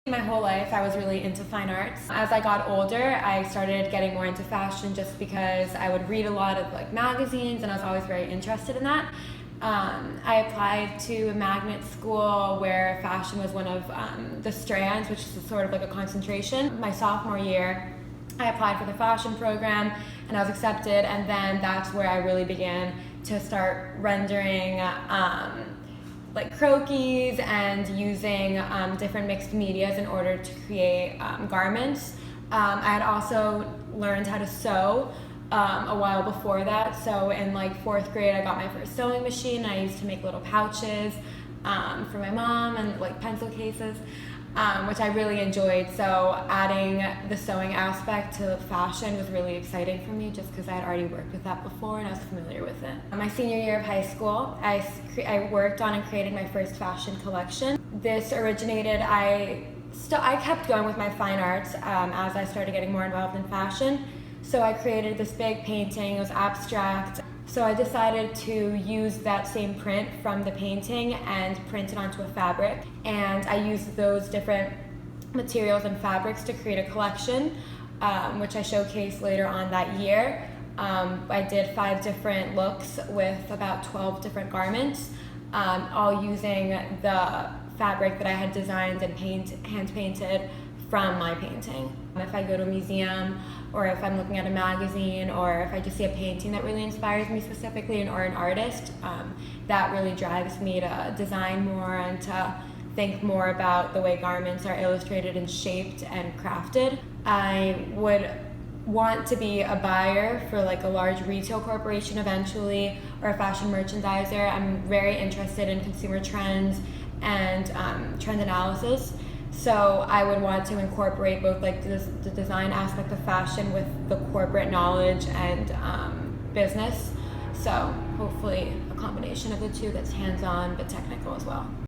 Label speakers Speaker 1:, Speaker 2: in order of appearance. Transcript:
Speaker 1: My whole life I was really into fine arts. As I got older, I started getting more into fashion just because I would read a lot of magazines and I was always very interested in that. I applied to a magnet school where fashion was one of the strands, which is sort of like a concentration. My sophomore year, I applied for the fashion program and I was accepted, and then that's where I really began to start rendering croquis and using different mixed medias in order to create garments. I had also learned how to sew a while before that. So in fourth grade, I got my first sewing machine. I used to make little pouches for my mom and pencil cases, which I really enjoyed. So adding the sewing aspect to fashion was really exciting for me just because I had already worked with that before and I was familiar with it. My senior year of high school, I worked on and created my first fashion collection. This originated, I kept going with my fine arts as I started getting more involved in fashion. So I created this big painting. It was abstract. So I decided to use that same print from the painting and print it onto a fabric. And I used those different materials and fabrics to create a collection, which I showcased later on that year. I did 5 different looks with about 12 different garments, all using the fabric that I had designed and hand painted from my painting. If I go to a museum, or if I'm looking at a magazine, or if I just see a painting that really inspires me specifically or an artist, that really drives me to design more and to think more about the way garments are illustrated and shaped and crafted. I would want to be a buyer for a large retail corporation eventually, or a fashion merchandiser. I'm very interested in consumer trends and trend analysis. So I would want to incorporate both the design aspect of fashion with the corporate knowledge and business. So hopefully a combination of the two that's hands-on but technical as well.